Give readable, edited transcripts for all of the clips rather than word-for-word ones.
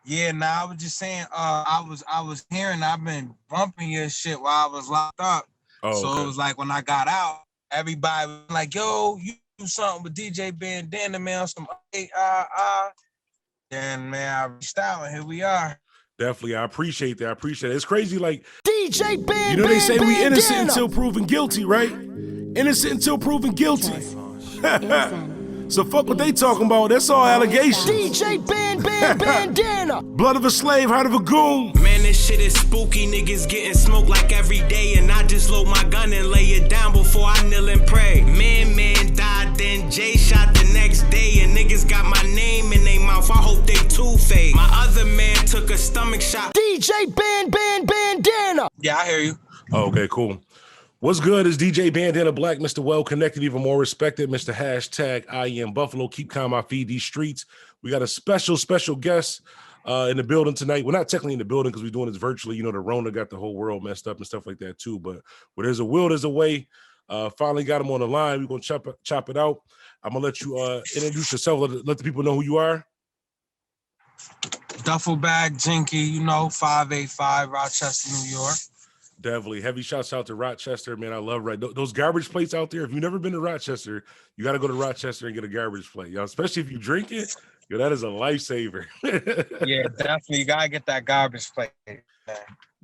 Yeah, nah, I was just saying, I was hearing, I've been bumping your shit while I was locked up. Oh, So it okay. was like when I got out, everybody was like, yo, you do something with DJ Bandana, man, on some and man, I reached out and here we are. Definitely, I appreciate that. I appreciate it. It's crazy, like DJ you know they say we innocent Bandana. until proven guilty, right? Innocent until proven guilty. So fuck what they talking about. That's all allegations. DJ Bandana. Blood of a slave, heart of a goon. Man, this shit is spooky. Niggas getting smoked like every day. And I just load my gun and lay it down before I kneel and pray. Man died, then Jay shot the next day. And niggas got my name in their mouth. I hope they two-faced. My other man took a stomach shot. DJ Bandana. Yeah, I hear you. Oh, okay, cool. What's good is DJ Bandana Black, Mr. Well Connected, even more respected, Mr. Hashtag I am Buffalo. Keep calm, I feed these streets. We got a special guest in the building tonight. We're not technically in the building because we're doing this virtually. You know, the Rona got the whole world messed up and stuff like that too. But where there's a will, there's a way. Finally got him on the line. We're gonna chop it out. I'm gonna let you introduce yourself. Let the people know who you are. DuffleBag, Jinky, you know, 585 Rochester, New York. Definitely. Heavy shouts out to Rochester, man. I love those garbage plates out there. If you've never been to Rochester, you got to go to Rochester and get a garbage plate, yo. Especially if you drink it, yo, that is a lifesaver. Yeah, definitely. You got to get that garbage plate. Man.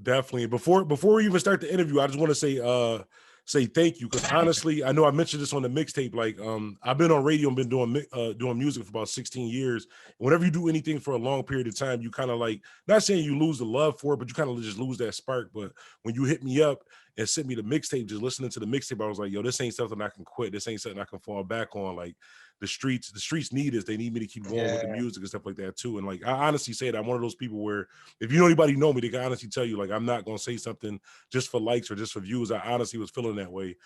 Definitely. Before we even start the interview, I just want to say thank you, because honestly, I know I mentioned this on the mixtape. Like, I've been on radio and been doing music for about 16 years. Whenever you do anything for a long period of time, you kind of like, not saying you lose the love for it, but you kind of just lose that spark. But when you hit me up and sent me the mixtape, just listening to the mixtape, I was like, yo, this ain't something I can quit. This ain't something I can fall back on. Like, the streets need this. They need me to keep going with the music and stuff like that too. And like, I honestly say that I'm one of those people where if you know anybody know me, they can honestly tell you, like, I'm not gonna say something just for likes or just for views. I honestly was feeling that way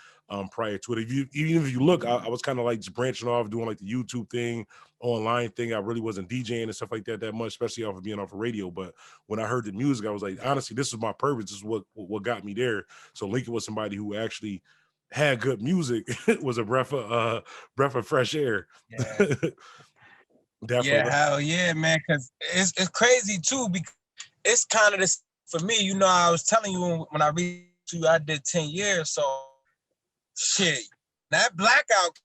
prior to it. Even if you look, I was kind of like just branching off, doing like the YouTube thing, online thing. I really wasn't DJing and stuff like that much, especially off of being off of radio. But when I heard the music, I was like, honestly, this is my purpose. This is what got me there. So linking with somebody who actually had good music was a breath of fresh air. Yeah. Definitely. Yeah, hell yeah, man. Because it's crazy too. Because it's kind of this for me. You know, I was telling you when I reached you, I did 10 years. So shit, that blackout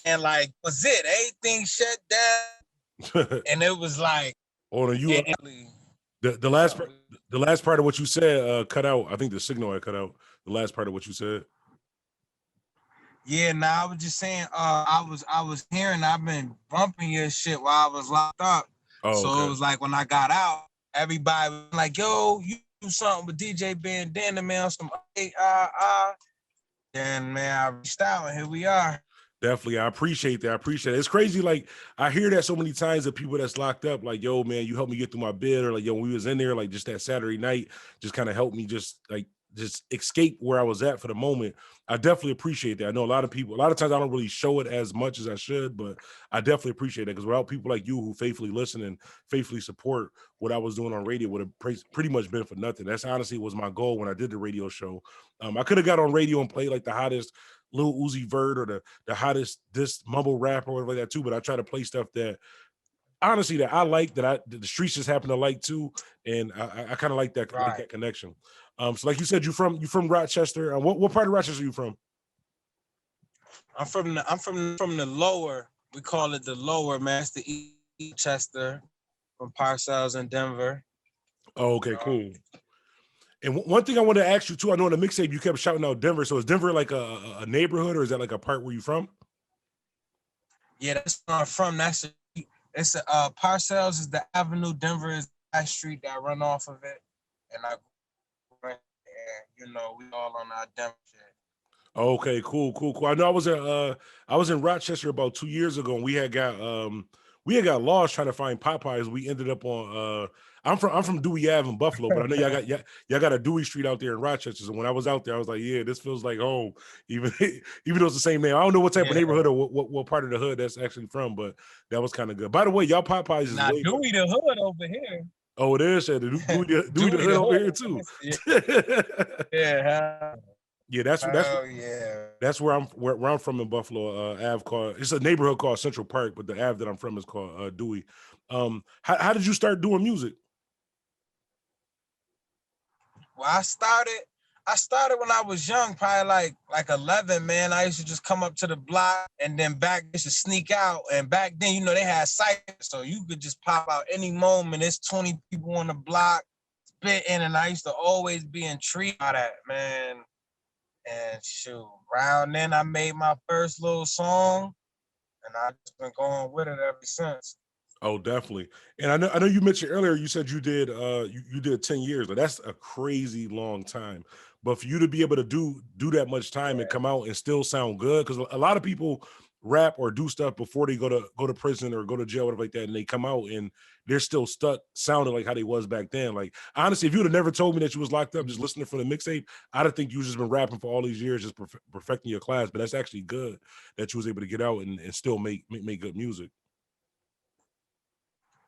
and like was it? Everything shut down, and it was like, oh, you. The last part of what you said cut out. I think the signal had cut out. The last part of what you said. Yeah, nah, I was just saying, I was hearing, I've been bumping your shit while I was locked up. Oh, so okay. it was like when I got out, everybody was like, yo, you do something with DJ Bandana, man, on some and man, I reached out and here we are. Definitely. I appreciate that. It's crazy. Like, I hear that so many times of people that's locked up, like, yo, man, you helped me get through my bid, or like, yo, when we was in there, like just that Saturday night, just kind of helped me just escape where I was at for the moment. I definitely appreciate that. I know a lot of times I don't really show it as much as I should, but I definitely appreciate that, because without people like you who faithfully listen and faithfully support what I was doing on radio, would have pretty much been for nothing. That's honestly was my goal when I did the radio show. I could have got on radio and played like the hottest Lil Uzi Vert or the hottest this mumble rap or whatever like that too, but I try to play stuff that honestly that I like, that the streets just happen to like too, and I kind of like that, right. like that connection. So like you said, you from Rochester. What part of Rochester are you from? I'm from the lower. We call it the lower, man. It's the East Chester, from Parcells in Denver. Oh, okay, cool. And one thing I want to ask you too, I know in the mixtape you kept shouting out Denver. So is Denver like a neighborhood, or is that like a part where you from? Yeah, that's where I'm from. It's Parcells is the avenue. Denver is that street that I run off of it, and you know, we all on our Denver shit. Okay, cool. I know I was in Rochester about 2 years ago, and we had got lost trying to find Popeyes. We ended up on I'm from Dewey Ave in Buffalo, but I know y'all got a Dewey Street out there in Rochester. So when I was out there, I was like, yeah, this feels like home, even though it's the same name. I don't know what type of neighborhood or what part of the hood that's actually from, but that was kind of good. By the way, y'all Popeyes is Dewey the hood over here. Oh, it is. Dewey the hood over here too. Yeah. Yeah, that's where I'm from in Buffalo. Ave called, it's a neighborhood called Central Park, but the Ave that I'm from is called Dewey. How did you start doing music? Well, I started when I was young, probably like 11, man. I used to just come up to the block, and then back I used to sneak out. And back then, you know, they had ciphers, so you could just pop out any moment. There's 20 people on the block spitting, and I used to always be intrigued by that, man. And shoot, around then I made my first little song, and I've just been going with it ever since. Oh, definitely. And I know you mentioned earlier, you said you did you did 10 years. Like that's a crazy long time. But for you to be able to do that much time and come out and still sound good, because a lot of people rap or do stuff before they go to prison or go to jail, whatever like that, and they come out and they're still stuck sounding like how they was back then. Like honestly, if you would have never told me that you was locked up just listening for the mixtape, I'd have think you just been rapping for all these years, just perfecting your class. But that's actually good that you was able to get out and still make good music.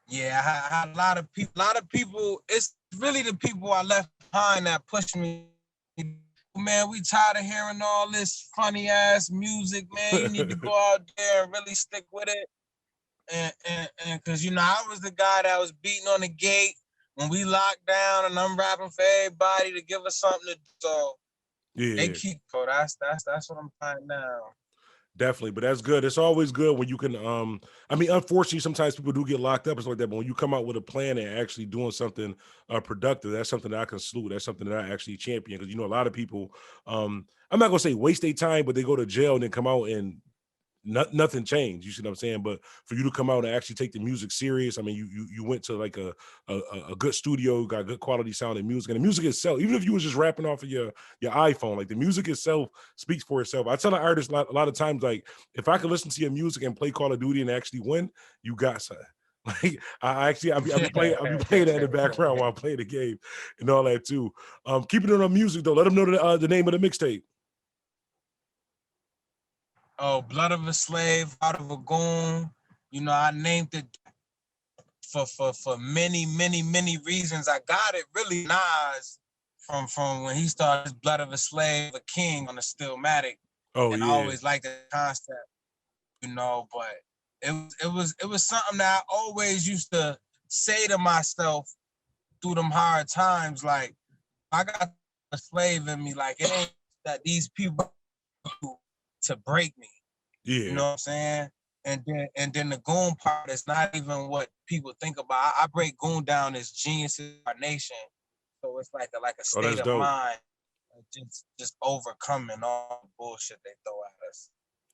Yeah, I had a lot of people. It's really the people I left behind that pushed me. Man, we tired of hearing all this funny ass music, man. You need to go out there and really stick with it. And because you know, I was the guy that was beating on the gate when we locked down, and I'm rapping for everybody to give us something to do. So they keep. So that's what I'm trying now. Definitely, but that's good. It's always good when you can. I mean, unfortunately, sometimes people do get locked up and stuff like that. But when you come out with a plan and actually doing something productive, that's something that I can salute. That's something that I actually champion because you know a lot of people. I'm not gonna say waste their time, but they go to jail and then come out and nothing changed. You see what I'm saying? But for you to come out and actually take the music serious, I mean, you went to like a good studio, got good quality sound and music, and the music itself, even if you was just rapping off of your iPhone, like the music itself speaks for itself. I tell an artist a lot of times, like if I could listen to your music and play Call of Duty and actually win, you got something. Like I'll be playing that in the background while I play the game and all that too. Keeping it on music though, let them know the name of the mixtape. Oh, Blood of a Slave, Heart of a Goon. You know, I named it for many reasons. I got it really Nas from when he started Blood of a Slave, a King on the Stillmatic. Oh, and yeah. I always liked the concept, you know, but it was something that I always used to say to myself through them hard times, like, I got a slave in me, like it ain't that these people to break me. Yeah. You know what I'm saying? And then the goon part is not even what people think about. I break goon down as geniuses of our nation. So it's like a state of dope. mind, just overcoming all the bullshit they throw at us.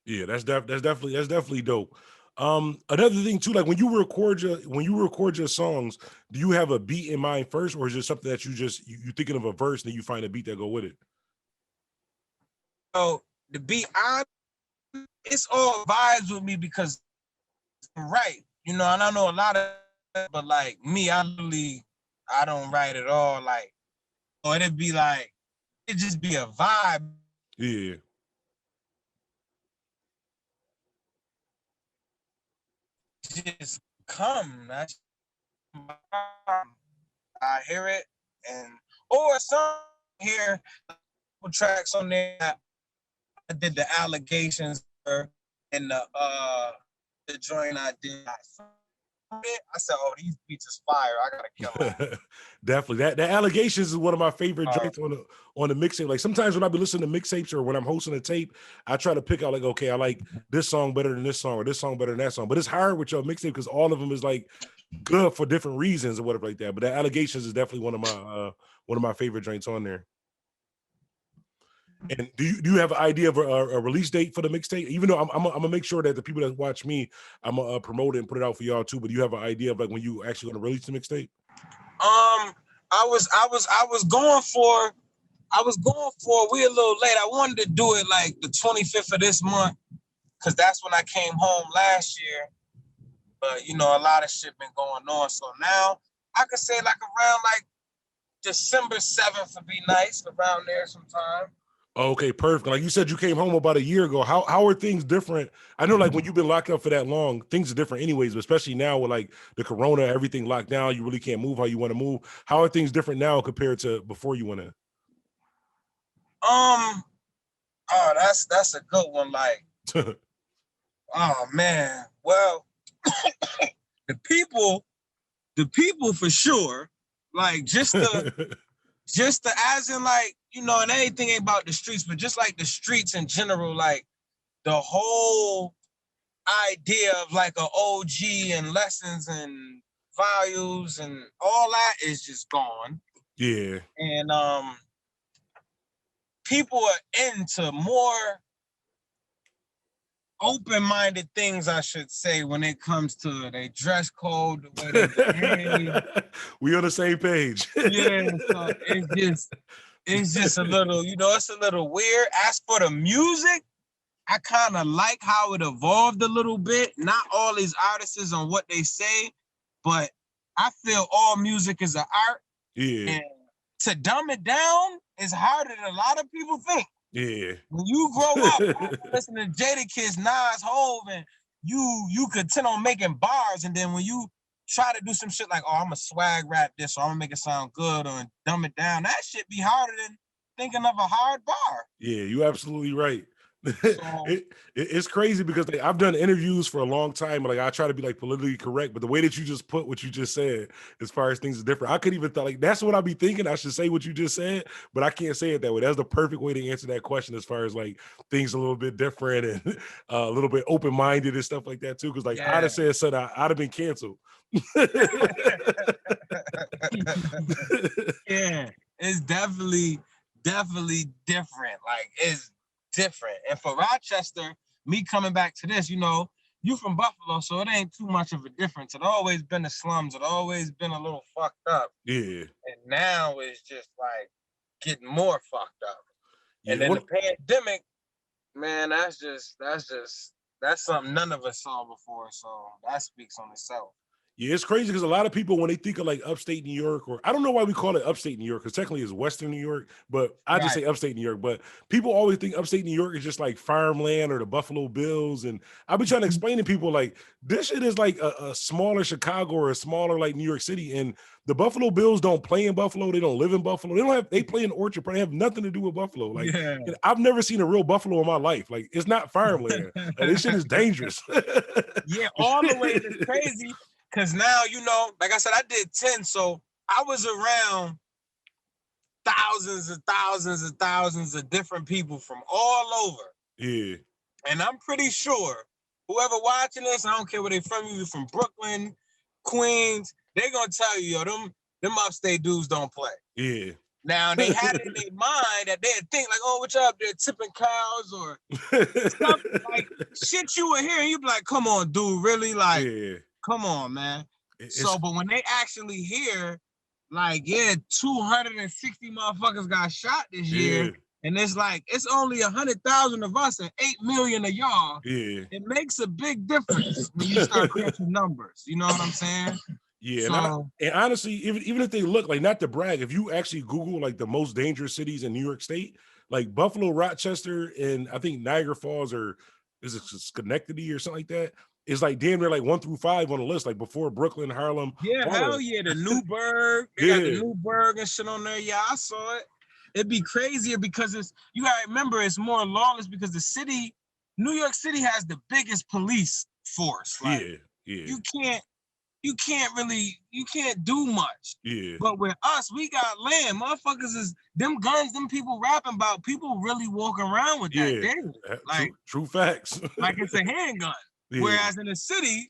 Yeah, that's definitely dope. Another thing too, like when you record your songs, do you have a beat in mind first, or is it something that you thinking of a verse and then you find a beat that go with it? So the beat, it's all vibes with me because I'm right, you know, and I know a lot of, but like me, I don't write at all. Like, or it'd be like, it'd just be a vibe. Yeah. Just come. I hear it, or some here tracks on there that I did the allegations in the joint I did. I said, "Oh, these beats is fire. I gotta kill them." Definitely. That allegations is one of my favorite joints on the mixtape. Like sometimes when I be listening to mixtapes or when I'm hosting a tape, I try to pick out like, okay, I like this song better than this song or this song better than that song. But it's hard with your mixtape because all of them is like good for different reasons or whatever like that. But the allegations is definitely one of my favorite joints on there. And do you have an idea of a release date for the mixtape? Even though I'm gonna make sure that the people that watch me, I'm gonna promote it and put it out for y'all too. But do you have an idea of like when you actually gonna release the mixtape? I was going for. We a little late. I wanted to do it like the 25th of this month, cause that's when I came home last year. But you know, a lot of shit been going on. So now I could say like around like December 7th would be nice, around there sometime. Okay, perfect. Like you said, you came home about a year ago. How are things different? I know, like when you've been locked up for that long, things are different, anyways. But especially now with like the corona, everything locked down, you really can't move how you want to move. How are things different now compared to before you went in? Oh, that's a good one. Like, oh man. Well, the people for sure, like just the as in like, you know, and anything ain't about the streets, but just like the streets in general, like the whole idea of like an OG and lessons and values and all that is just gone. Yeah. And people are into more open-minded things, I should say, when it comes to their dress code, the way they behave. We on the same page. Yeah, so it's just a little, you know, it's a little weird. As for the music, I kind of like how it evolved a little bit. Not all these artists is on what they say, but I feel all music is an art. Yeah. And to dumb it down is harder than a lot of people think. Yeah. When you grow up listening to Jadakiss, Nas, Hove, and you could tend on making bars, and then when you try to do some shit like, oh, I'm gonna swag rap this, or I'm gonna make it sound good, or dumb it down, that shit be harder than thinking of a hard bar. Yeah, you absolutely right. So, It's crazy because like, I've done interviews for a long time. Like I try to be like politically correct, but the way that you just put what you just said, as far as things are different, I could even thought like that's what I'd be thinking. I should say what you just said, but I can't say it that way. That's the perfect way to answer that question as far as like things a little bit different and a little bit open minded and stuff like that too. Because like I'd have said something, I'd have been canceled. Yeah, it's definitely different. Like it's different. And for Rochester, me coming back to this, you know, you from Buffalo, so it ain't too much of a difference. It always been the slums. It always been a little fucked up. Yeah. And now it's just like getting more fucked up. Yeah, and then the pandemic, man, that's something none of us saw before. So that speaks on itself. Yeah, it's crazy because a lot of people, when they think of like upstate New York, or I don't know why we call it upstate New York, because technically it's Western New York, but I just say upstate New York. But people always think upstate New York is just like farmland or the Buffalo Bills. And I've been trying to explain to people like this shit is like a smaller Chicago or a smaller like New York City. And the Buffalo Bills don't play in Buffalo. They don't live in Buffalo. They play in Orchard, but they have nothing to do with Buffalo. Like I've never seen a real Buffalo in my life. Like it's not farmland. Like, this shit is dangerous. Yeah, all the way. It's crazy. Because now, you know, like I said, I did 10, so I was around thousands and thousands and thousands of different people from all over. Yeah. And I'm pretty sure whoever watching this, I don't care where they from, you from Brooklyn, Queens, they're going to tell you, yo, them upstate dudes don't play. Yeah. Now, they had it in their mind that they'd think like, oh, what you up there, tipping cows or stuff like shit you were hearing. You'd be like, come on, dude, really? Like, come on, man. But when they actually hear, like, 260 motherfuckers got shot this year, and it's like, it's only 100,000 of us and 8 million of y'all. Yeah. It makes a big difference when you start crunching numbers. You know what I'm saying? Yeah, so, and honestly, even if they look, like, not to brag, if you actually Google, like, the most dangerous cities in New York State, like, Buffalo, Rochester, and I think Niagara Falls, or is it Schenectady or something like that? It's like damn near like 1 through 5 on the list, like before Brooklyn, Harlem. Yeah, hell yeah, the Newburgh. They got the Newburgh and shit on there. Yeah, I saw it. It'd be crazier because you gotta remember it's more lawless because the city, New York City has the biggest police force. Like, you can't do much. Yeah. But with us, we got land. Motherfuckers is them guns, them people rapping about, people really walking around with that. Yeah. Like true facts. Like it's a handgun. Yeah. Whereas in the city,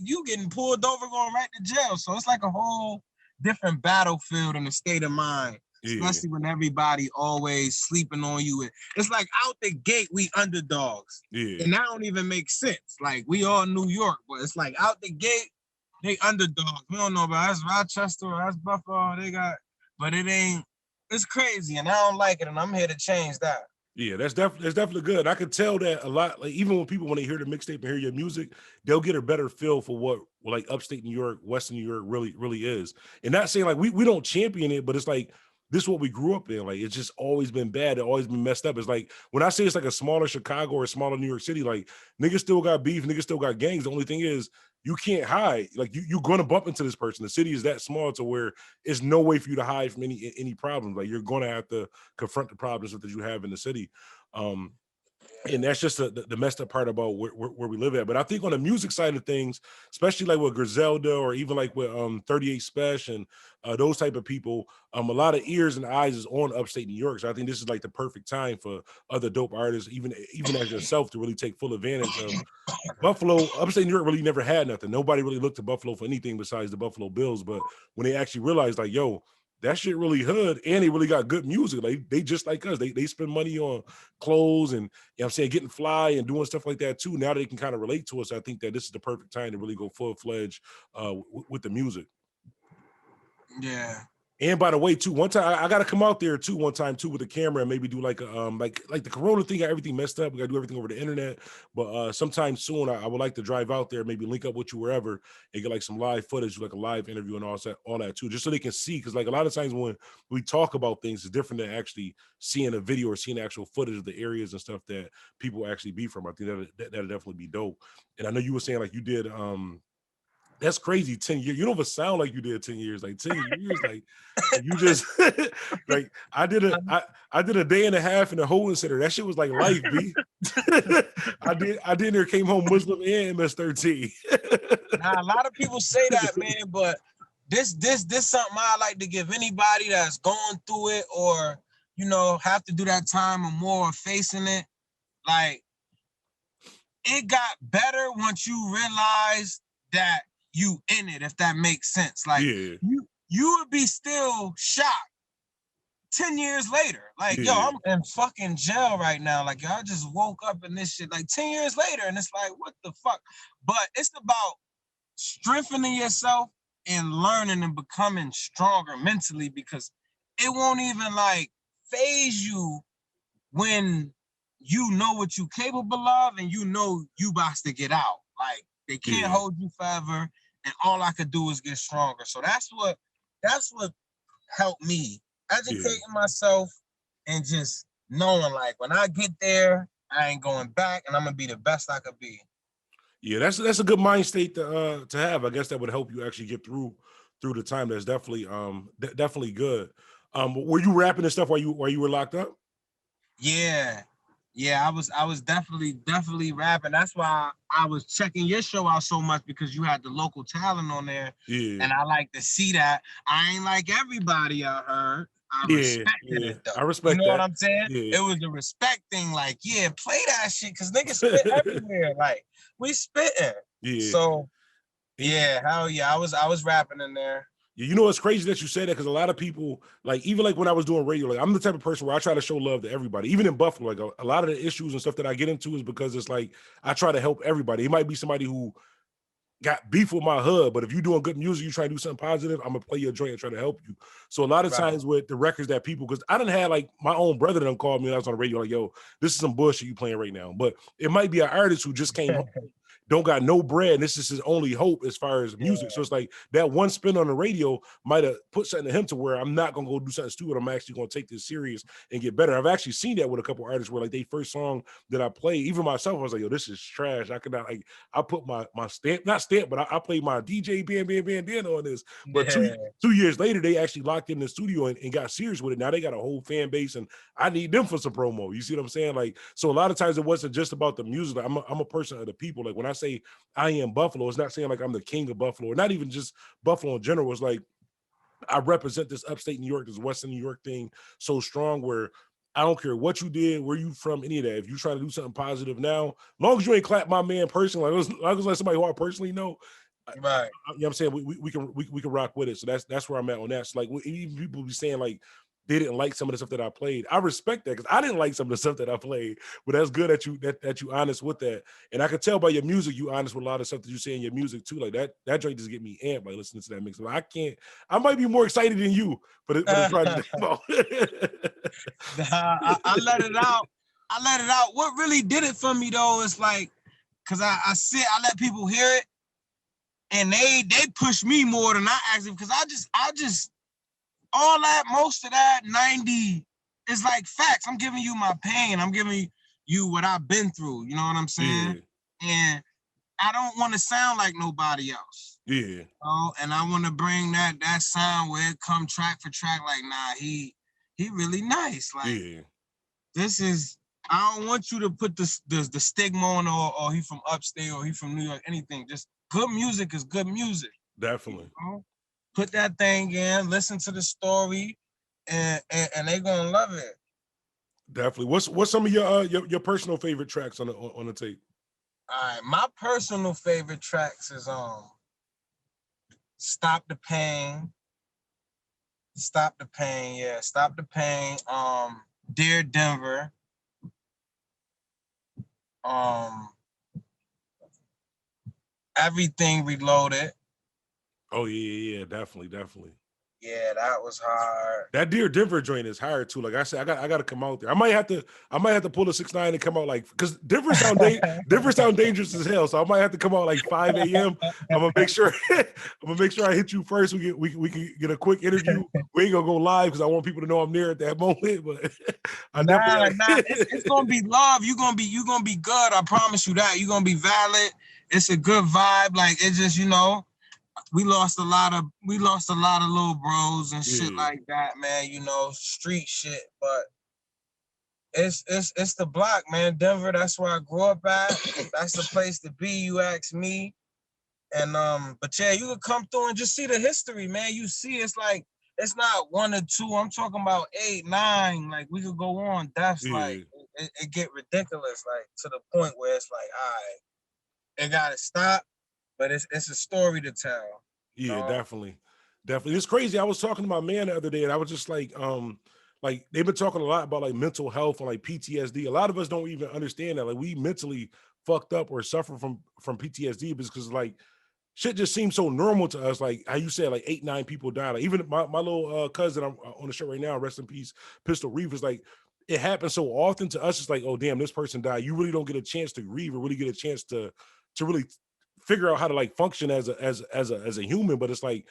you getting pulled over going right to jail. So it's like a whole different battlefield in the state of mind. Especially when everybody always sleeping on you. It's like out the gate, we underdogs. Yeah. And that don't even make sense. Like we all New York, but it's like out the gate, they underdogs. We don't know about that's Rochester or that's Buffalo. But it ain't, it's crazy. And I don't like it. And I'm here to change that. Yeah, that's definitely good. I could tell that a lot. Like even when they hear the mixtape and hear your music, they'll get a better feel for what like upstate New York, Western New York really is. And not saying like we don't champion it, but it's like this is what we grew up in. Like it's just always been bad. It always been messed up. It's like when I say it's like a smaller Chicago or a smaller New York City, like niggas still got beef, niggas still got gangs. The only thing is you can't hide. Like you're gonna bump into this person. The city is that small to where it's no way for you to hide from any problems. Like you're gonna have to confront the problems that you have in the city. And that's just the messed up part about where we live at. But I think on the music side of things, especially like with Griselda or even like with 38 Special and those type of people, a lot of ears and eyes is on upstate New York. So I think this is like the perfect time for other dope artists, even as yourself, to really take full advantage of Buffalo. Upstate New York really never had nothing. Nobody really looked to Buffalo for anything besides the Buffalo Bills. But when they actually realized, like, yo, that shit really hood, and they really got good music. Like they just like us. They spend money on clothes and, you know what I'm saying, getting fly and doing stuff like that too. Now they can kind of relate to us. I think that this is the perfect time to really go full-fledged with the music. Yeah. And by the way, too, one time I got to come out there too, one time too, with the camera and maybe do like a like the Corona thing, got everything messed up. We got to do everything over the internet. But sometime soon, I would like to drive out there, maybe link up with you wherever, and get like some live footage, like a live interview and all that too, just so they can see. Because like a lot of times when we talk about things, it's different than actually seeing a video or seeing the actual footage of the areas and stuff that people actually be from. I think that'd definitely be dope. And I know you were saying like you did. That's crazy. 10 years. You don't even sound like you did 10 years. Like 10 years, like you just like I did a day and a half in a holding center. That shit was like life, B. I did there, came home Muslim and MS-13. Now a lot of people say that, man, but this something I like to give anybody that's going through it or, you know, have to do that time or more facing it. Like, it got better once you realize that you in it, if that makes sense. Like, yeah. you would be still shocked 10 years later. Like, yo, I'm in fucking jail right now. Like, yo, I just woke up in this shit like 10 years later, and it's like, what the fuck? But it's about strengthening yourself and learning and becoming stronger mentally, because it won't even like phase you when you know what you're capable of and you know you about to get out. Like, they can't hold you forever, and all I could do is get stronger. So that's what helped me, educating myself and just knowing, like, when I get there, I ain't going back, and I'm gonna be the best I could be. Yeah, that's a good mind state to have. I guess that would help you actually get through the time. That's definitely definitely good. Were you rapping and stuff while you were locked up? Yeah, I was definitely rapping. That's why I was checking your show out so much, because you had the local talent on there. Yeah. And I like to see that. I ain't like everybody I heard. I respected it though. I respect that. You know what I'm saying? Yeah. It was a respect thing. Like, yeah, play that shit, because niggas spit everywhere. Like, we spitting. Yeah. So yeah, hell yeah. I was rapping in there. You know, it's crazy that you say that, because a lot of people, like, even like when I was doing radio, like, I'm the type of person where I try to show love to everybody. Even in Buffalo, like a lot of the issues and stuff that I get into is because it's like I try to help everybody. It might be somebody who got beef with my hood, but if you're doing good music, you try to do something positive, I'm gonna play your joint and try to help you. So a lot of times with the records that people, because I didn't have like my own brother that called me when I was on the radio, like, yo, this is some bullshit you playing right now. But it might be an artist who just came home, don't got no bread, and this is his only hope as far as music. So it's like that one spin on the radio might have put something to him to where I'm not gonna go do something stupid. I'm actually gonna take this serious and get better. I've actually seen that with a couple artists where like they first song that I played, even myself, I was like, yo, this is trash. I could not, like, I put my stamp, not stamp, but I played my DJ Bandana on this. But 2 years later, they actually locked in the studio and got serious with it. Now they got a whole fan base, and I need them for some promo. You see what I'm saying? Like, so a lot of times it wasn't just about the music. Like, I'm a person of the people. Like, when I say I am Buffalo, it's not saying like I'm the king of Buffalo, or not even just Buffalo in general. It's like I represent this upstate New York, this Western New York thing so strong, where I don't care what you did, where you from, any of that. If you try to do something positive now, long as you ain't clap my man personally, like somebody who I personally know, right? You know what I'm saying? We can rock with it. So that's where I'm at on that. So like, even people be saying like they didn't like some of the stuff that I played. I respect that, because I didn't like some of the stuff that I played. But that's good that you honest with that. And I can tell by your music, you honest with a lot of stuff that you say in your music too. Like that joint just get me amped by listening to that mix. Like, I might be more excited than you for the project. I let it out. What really did it for me though is like, because I let people hear it, and they push me more than I actually, because I just all that, most of that 90 is like facts. I'm giving you my pain. I'm giving you what I've been through. You know what I'm saying? Yeah. And I don't want to sound like nobody else. Yeah. You know? And I want to bring that sound where it come track for track. Like, nah, he really nice. Like, this is I don't want you to put the stigma on or he from upstate or he from New York, anything. Just good music is good music. Definitely. You know? Put that thing in, listen to the story, and they gonna love it. Definitely. What's some of your personal favorite tracks on the tape? All right, my personal favorite tracks is Stop the Pain. Stop the Pain, yeah. Stop the Pain. Dear Denver. Everything Reloaded. Oh yeah, definitely. Yeah, that was hard. That Dear Denver joint is hard too. Like I said, I got to come out there. I might have to pull a 6ix9ine and come out like, because Denver sound dangerous as hell. So I might have to come out like 5 a.m. I'm gonna make sure I hit you first. We can get a quick interview. We ain't gonna go live because I want people to know I'm there at that moment. But it's gonna be love. You gonna be good. I promise you that. You're gonna be valid. It's a good vibe. Like it's just, you know. We lost a lot of little bros and shit like that, man. You know, street shit. But it's the block, man. Denver, that's where I grew up at. That's the place to be, you ask me. And but yeah, you could come through and just see the history, man. You see, it's like it's not 1 or 2. I'm talking about 8, 9. Like we could go on. That's like it get ridiculous, like to the point where it's like, all right, it gotta stop. But it's a story to tell. Yeah, definitely. It's crazy. I was talking to my man the other day, and I was just like they've been talking a lot about like mental health and like PTSD. A lot of us don't even understand that. Like we mentally fucked up or suffer from PTSD because like shit just seems so normal to us. Like how you said, like 8, 9 people died. Like even my little cousin, I'm on the show right now, rest in peace, Pistol Reeves, like it happens so often to us. It's like, oh damn, this person died. You really don't get a chance to grieve or really get a chance to really figure out how to like function as a human. But it's like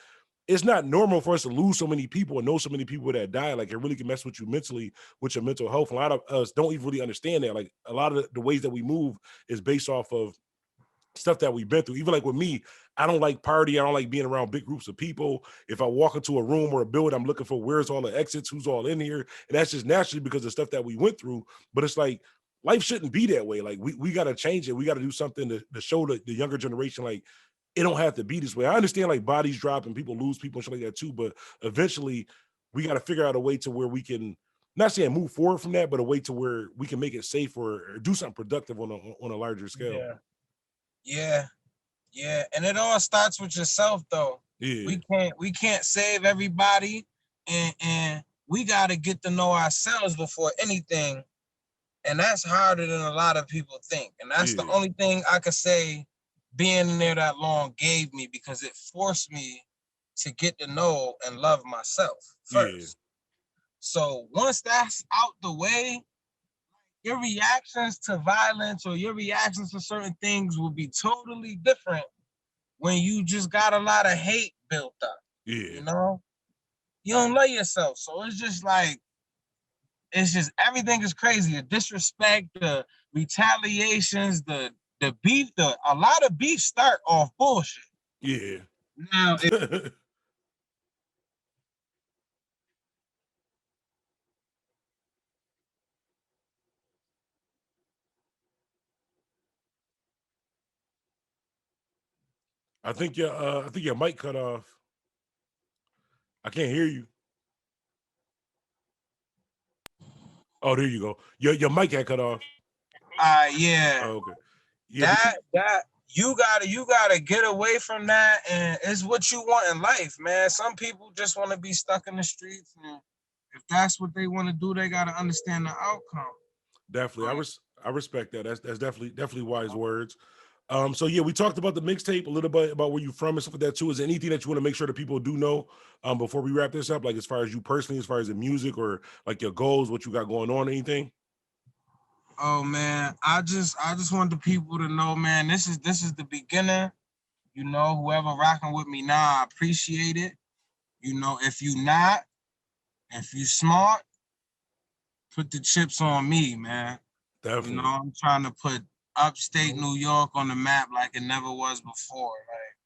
it's not normal for us to lose so many people and know so many people that die. Like it really can mess with you mentally, with your mental health. A lot of us don't even really understand that. Like a lot of the ways that we move is based off of stuff that we've been through. Even like with me, I don't like party. I don't like being around big groups of people. If I walk into a room or a building, I'm looking for where's all the exits, who's all in here. And that's just naturally because of stuff that we went through. But it's like, life shouldn't be that way. Like we got to change it. We got to do something to show the younger generation, like it don't have to be this way. I understand like bodies drop and people lose people and shit like that too, but eventually we got to figure out a way to where we can, not saying move forward from that, but a way to where we can make it safe or do something productive on a larger scale. Yeah. And it all starts with yourself though. Yeah. We can't save everybody, and we got to get to know ourselves before anything. And that's harder than a lot of people think. And that's the only thing I could say being in there that long gave me, because it forced me to get to know and love myself first. So once that's out the way, your reactions to violence or your reactions to certain things will be totally different when you just got a lot of hate built up. You know? You don't love yourself. So it's just like, it's just everything is crazy. The disrespect, the retaliations, the beef, a lot of beef start off bullshit. Yeah. Now I think your mic cut off. I can't hear you. Oh, there you go. Your mic had cut off. Yeah. Oh, okay. Yeah, that you gotta get away from that, and it's what you want in life, man. Some people just want to be stuck in the streets, and if that's what they want to do, they gotta understand the outcome. Definitely, I respect that. That's definitely wise words. So yeah, we talked about the mixtape, a little bit about where you from and stuff like that too. Is there anything that you want to make sure that people do know before we wrap this up, like as far as you personally, as far as the music or like your goals, what you got going on, anything? Oh man, I just want the people to know, man, this is the beginning. You know, whoever rocking with me now, I appreciate it. You know, if you smart, put the chips on me, man. Definitely. You know, I'm trying to put upstate New York on the map like it never was before. Like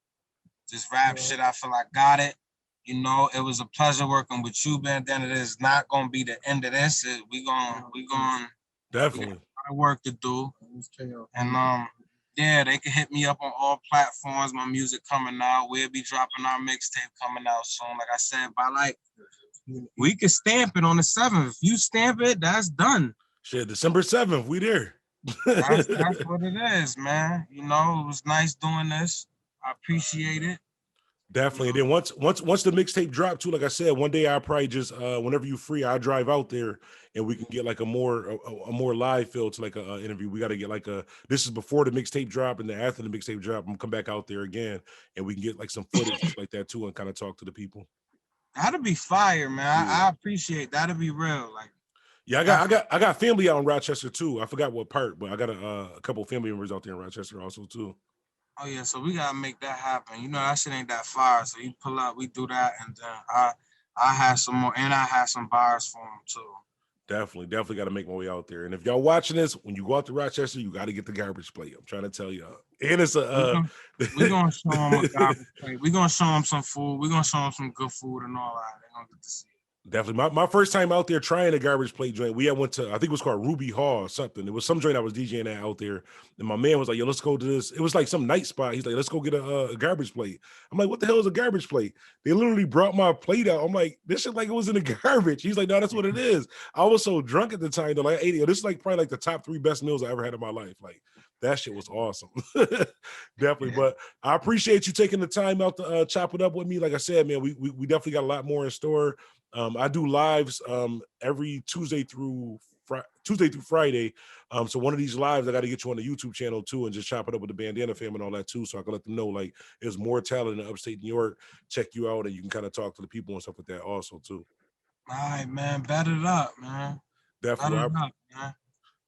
this rap shit, I feel I got it. You know, it was a pleasure working with you, Bandana. It is not gonna be the end of this. We gonna Definitely. A lot of work to do. And yeah, they can hit me up on all platforms. My music coming out. We'll be dropping our mixtape coming out soon. Like I said, we can stamp it on the 7th. If you stamp it, that's done. Shit, December 7th, we there. That's what it is, man. You know, it was nice doing this. I appreciate it. Definitely. And then once the mixtape drop too, like I said, one day I'll probably just whenever you free, I'll drive out there and we can get like a more live feel to like a interview. We got to get like this is before the mixtape drop, and then after the mixtape drop, I'm gonna come back out there again and we can get like some footage like that too and kind of talk to the people. That'd be fire, man. I appreciate that. That'd be real. Like, yeah, I got family out in Rochester too. I forgot what part, but I got a couple of family members out there in Rochester also too. Oh yeah, so we gotta make that happen. You know that shit ain't that far, so you pull up, we do that, and then I have some more, and I have some bars for them too. Definitely got to make my way out there. And if y'all watching this, when you go out to Rochester, you got to get the garbage plate. I'm trying to tell y'all. And it's we're gonna show them a garbage plate. We're gonna show them some food. We're gonna show them some good food and all that. They're gonna get to see it. Definitely. My first time out there trying a garbage plate joint, we went to, I think it was called Ruby Hall or something. It was some joint I was DJing at out there. And my man was like, yo, let's go to this. It was like some night spot. He's like, let's go get a garbage plate. I'm like, what the hell is a garbage plate? They literally brought my plate out. I'm like, this shit like it was in the garbage. He's like, no, that's what it is. I was so drunk at the time though. Like, I ate it. This is like probably like the top 3 best meals I ever had in my life. Like, that shit was awesome. Definitely. But I appreciate you taking the time out to chop it up with me. Like I said, man, we definitely got a lot more in store. I do lives every Tuesday through Friday. So one of these lives, I got to get you on the YouTube channel too, and just chop it up with the Bandana fam and all that too, so I can let them know like there's more talent in upstate New York. Check you out, and you can kind of talk to the people and stuff like that also too. All right, man. Bet it up, man. Definitely.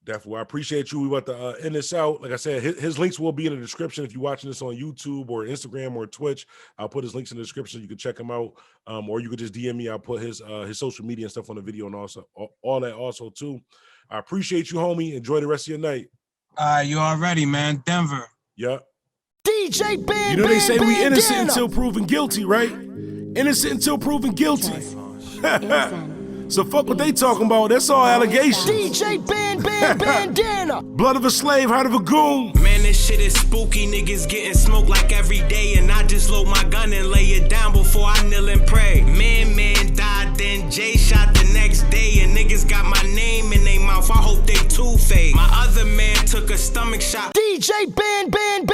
Definitely. I appreciate you. We want to end this out. Like I said, his links will be in the description. If you're watching this on YouTube or Instagram or Twitch, I'll put his links in the description. You can check him out. Or you could just DM me. I'll put his social media and stuff on the video and also all that also too. I appreciate you, homie. Enjoy the rest of your night. You already, man. Denver. Yeah. DJ Bandana. You know they say we innocent until proven guilty, right? Innocent until proven guilty. So fuck what they talking about. That's all allegations. DJ Bandana. Blood of a slave, heart of a goon. Man, this shit is spooky. Niggas getting smoked like every day. And I just load my gun and lay it down before I kneel and pray. Man died, then Jay shot the next day. And niggas got my name in their mouth. I hope they two-faced. My other man took a stomach shot. DJ Bandana.